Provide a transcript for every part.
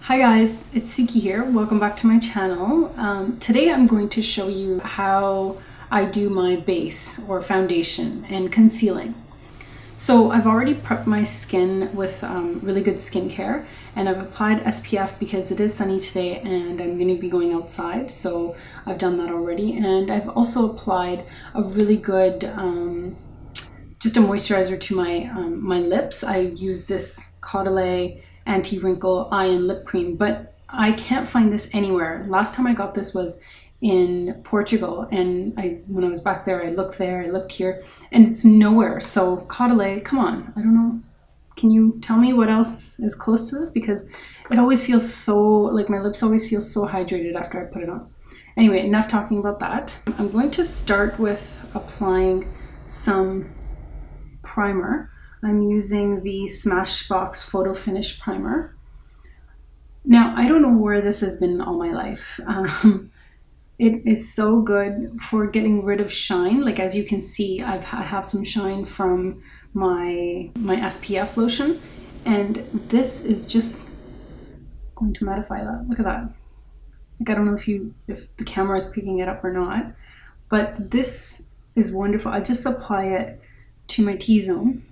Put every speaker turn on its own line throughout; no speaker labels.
Hi guys, it's Suki here. Welcome back to my channel. Today I'm going to show you how I do my base or foundation and concealing. So I've already prepped my skin with really good skincare, and I've applied SPF because it is sunny today and I'm going to be going outside, so I've done that already. And I've also applied a really good just a moisturizer to my lips. I use this Caudalie Anti-Wrinkle Eye and Lip Cream, but I can't find this anywhere. Last time I got this was in Portugal, and when I was back there, I looked here, and it's nowhere. So Caudalie, come on, I don't know. Can you tell me what else is close to this? Because it always feels so, like my lips always feel so hydrated after I put it on. Anyway, enough talking about that. I'm going to start with applying some primer. I'm using the Smashbox Photo Finish Primer. Now, I don't know where this has been all my life. It is so good for getting rid of shine. Like, as you can see, I have some shine from my SPF lotion, and this is just going to mattify that. Look at that. Like, I don't know if the camera is picking it up or not, but this is wonderful. I just apply it to my T-zone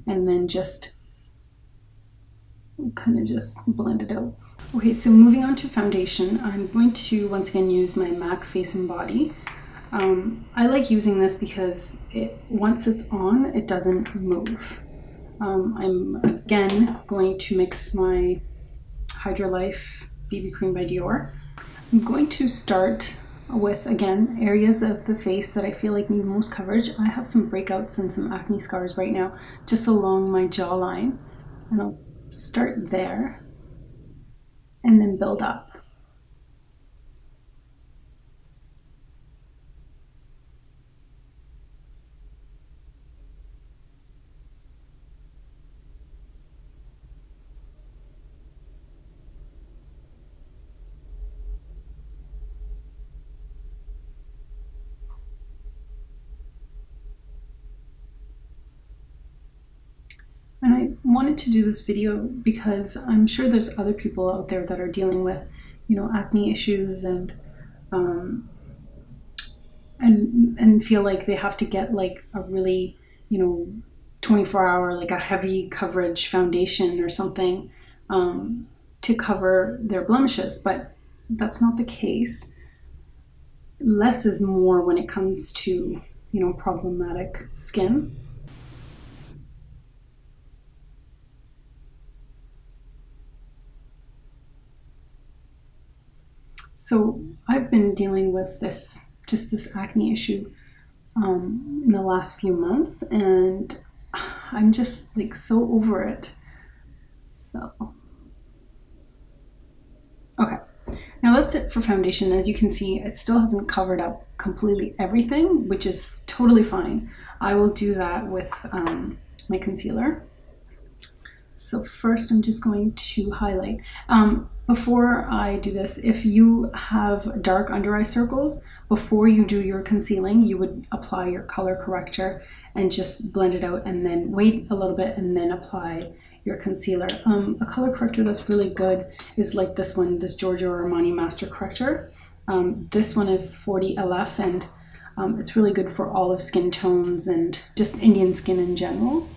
and then just kind of just blend it out. Okay, so moving on to foundation, I'm going to once again use my MAC Face and Body. I like using this because once it's on, it doesn't move. I'm again going to mix my Hydra Life BB Cream by Dior. I'm going to start with, again, areas of the face that I feel like need most coverage. I have some breakouts and some acne scars right now just along my jawline, and I'll start there and then build up. And I wanted to do this video because I'm sure there's other people out there that are dealing with, acne issues and feel like they have to get like a really, 24-hour, like a heavy coverage foundation or something to cover their blemishes. But that's not the case. Less is more when it comes to, problematic skin. So I've been dealing with this acne issue in the last few months, and I'm just like so over it. So, okay. Now that's it for foundation. As you can see, it still hasn't covered up completely everything, which is totally fine. I will do that with my concealer. So first I'm just going to highlight. Before I do this, if you have dark under eye circles, before you do your concealing, you would apply your color corrector and just blend it out, and then wait a little bit and then apply your concealer. A color corrector that's really good is like this one, this Giorgio Armani Master Corrector. This one is 40 LF, and it's really good for olive skin tones and just Indian skin in general.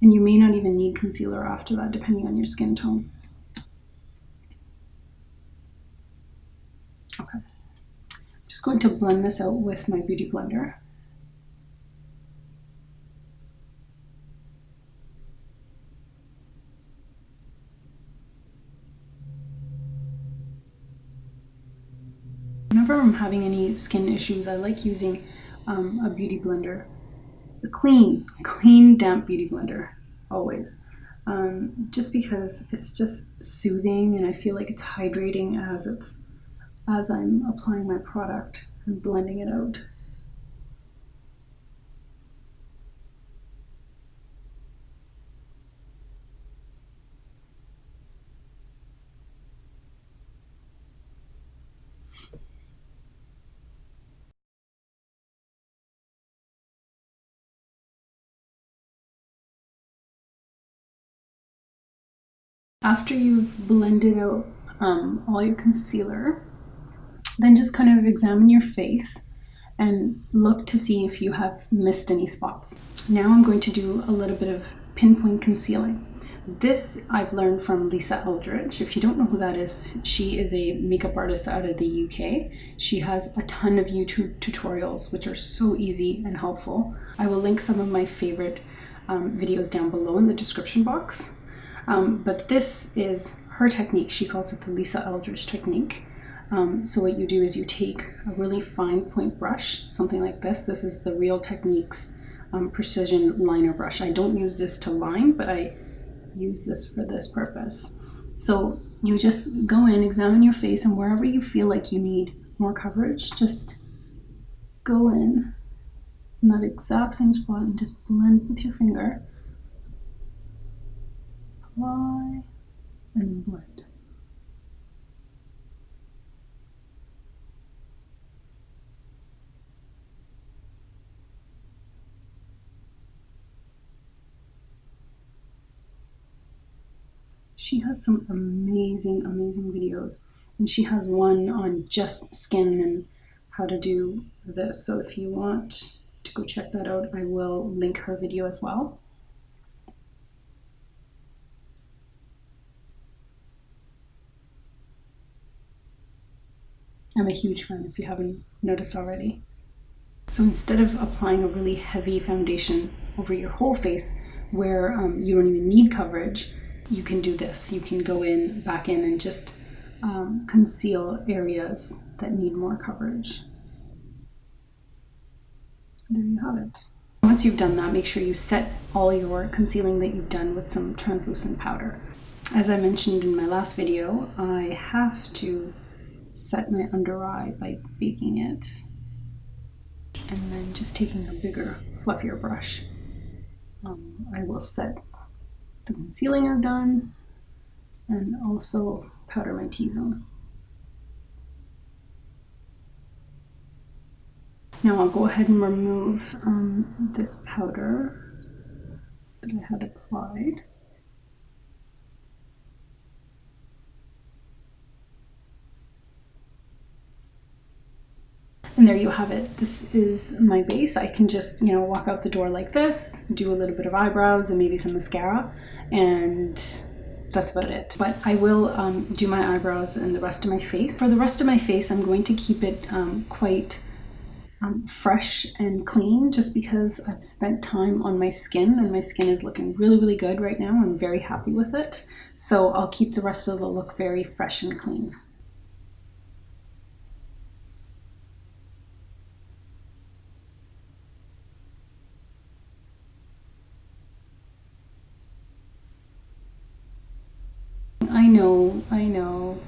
And you may not even need concealer after that, depending on your skin tone. Okay. I'm just going to blend this out with my Beauty Blender. Whenever I'm having any skin issues, I like using a Beauty Blender. A clean, damp Beauty Blender, always. Just because it's just soothing, and I feel like it's hydrating as I'm applying my product and blending it out. After you've blended out all your concealer, then just kind of examine your face and look to see if you have missed any spots. Now I'm going to do a little bit of pinpoint concealing. This I've learned from Lisa Eldridge. If you don't know who that is, she is a makeup artist out of the UK. She has a ton of YouTube tutorials, which are so easy and helpful. I will link some of my favorite videos down below in the description box. But this is her technique. She calls it the Lisa Eldridge technique. So what you do is you take a really fine point brush, something like this. This is the Real Techniques precision liner brush. I don't use this to line, but I use this for this purpose. So you just go in, examine your face, and wherever you feel like you need more coverage, just go in that exact same spot and just blend with your finger. Apply and blend. She has some amazing videos, and she has one on just skin and how to do this. So if you want to go check that out, I will link her video as well. I'm a huge fan if you haven't noticed already. So instead of applying a really heavy foundation over your whole face where you don't even need coverage, you can do this. You can go in, back in, and just conceal areas that need more coverage. There you have it. Once you've done that, make sure you set all your concealing that you've done with some translucent powder. As I mentioned in my last video, I have to set my under eye by baking it, and then just taking a bigger, fluffier brush. I will set the concealing I've done and also powder my T-zone. Now I'll go ahead and remove this powder that I had applied. And there you have it. This is my base. I can just, walk out the door like this, do a little bit of eyebrows and maybe some mascara, and that's about it. But I will do my eyebrows and the rest of my face. For the rest of my face, I'm going to keep it quite fresh and clean, just because I've spent time on my skin and my skin is looking really good right now. I'm very happy with it. So I'll keep the rest of the look very fresh and clean. I know,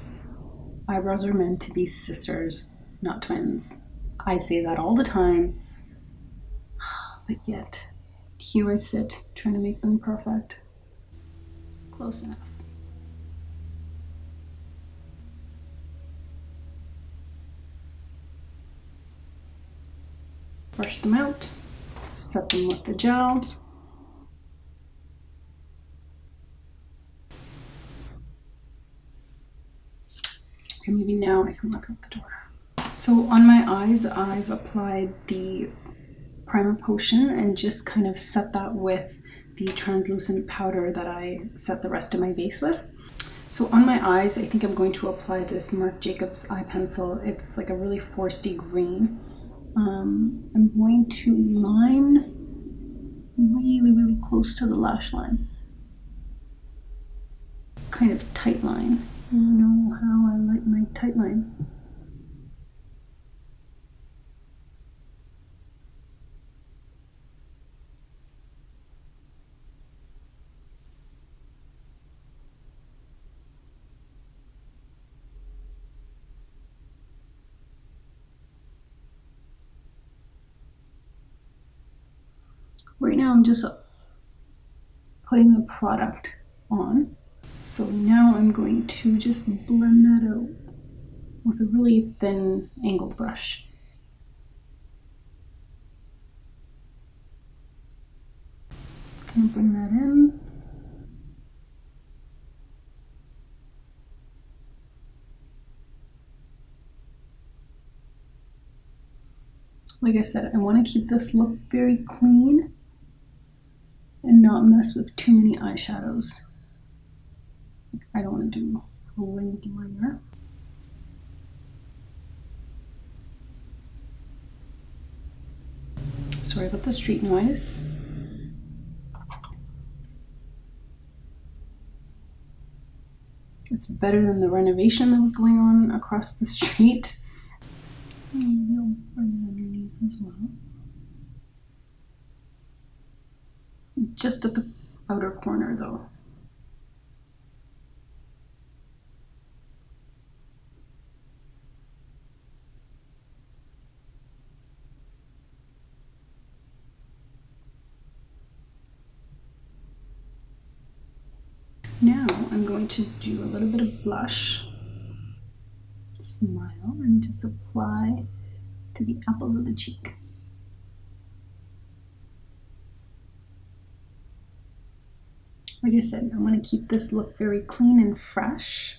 eyebrows are meant to be sisters, not twins. I say that all the time, but yet, here I sit trying to make them perfect. Close enough. Brush them out, set them with the gel. Okay, maybe now I can walk out the door. So on my eyes, I've applied the primer potion and just kind of set that with the translucent powder that I set the rest of my base with. So on my eyes, I think I'm going to apply this Marc Jacobs eye pencil. It's like a really foresty green. I'm going to line really close to the lash line. Kind of tight line. You know how I like my tight line. Right now I'm just putting the product on. So now I'm going to just blend that out with a really thin angled brush. Kind of bring that in. Like I said, I want to keep this look very clean and not mess with too many eyeshadows. I don't want to do a winged liner. Sorry about the street noise. It's better than the renovation that was going on across the street. Maybe I'll bring it underneath as well. Just at the outer corner though. Now I'm going to do a little bit of blush, smile, and just apply to the apples of the cheek. Like I said, I want to keep this look very clean and fresh.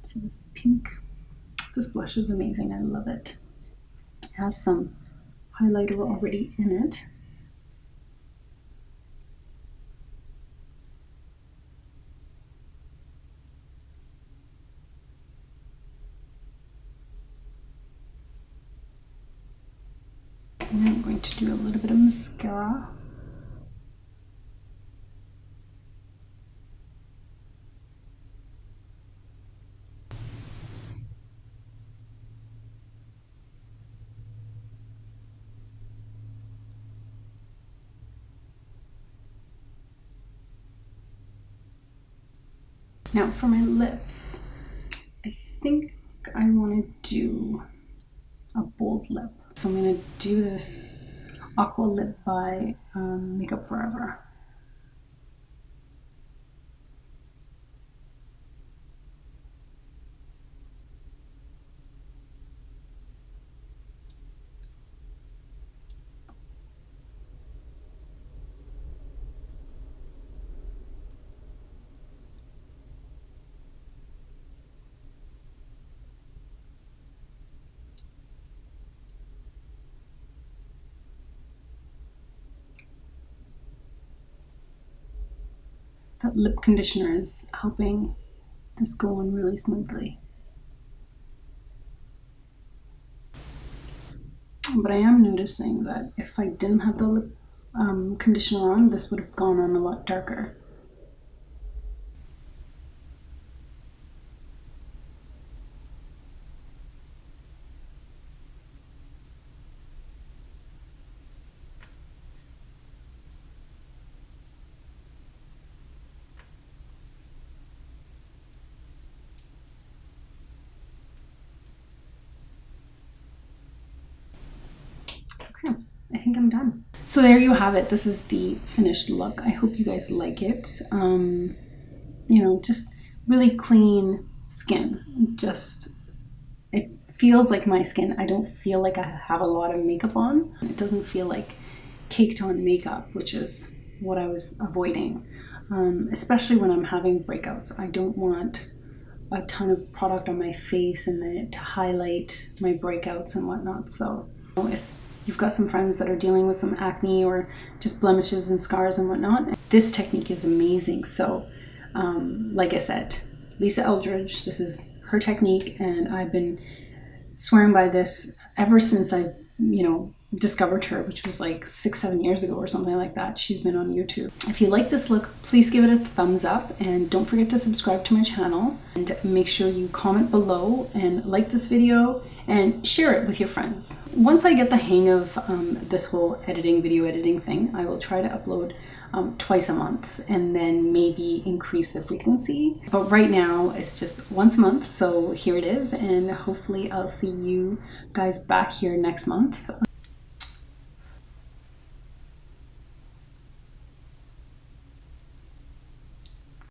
So this pink, this blush is amazing. I love it. It has some highlighter already in it. And then I'm going to do a little bit of mascara. Now for my lips, I think I want to do a bold lip. So I'm going to do this Aqua Lip by Makeup Forever. That lip conditioner is helping this go on really smoothly. But I am noticing that if I didn't have the lip conditioner on, this would have gone on a lot darker. Okay, I think I'm done. So there you have it. This is the finished look. I hope you guys like it. You know, just really clean skin. Just, it feels like my skin. I don't feel like I have a lot of makeup on. It doesn't feel like caked on makeup, which is what I was avoiding. Especially when I'm having breakouts. I don't want a ton of product on my face and then to highlight my breakouts and whatnot. So if you've got some friends that are dealing with some acne or just blemishes and scars and whatnot, this technique is amazing. So like I said, Lisa Eldridge, this is her technique, and I've been swearing by this ever since I, you know, discovered her, which was like 6-7 years ago or something like that. She's been on YouTube. If you like this look, please give it a thumbs up, and don't forget to subscribe to my channel, and make sure you comment below and like this video and share it with your friends. Once I get the hang of this whole video editing thing, I will try to upload twice a month and then maybe increase the frequency. But right now it's just once a month, so here it is, and hopefully I'll see you guys back here next month.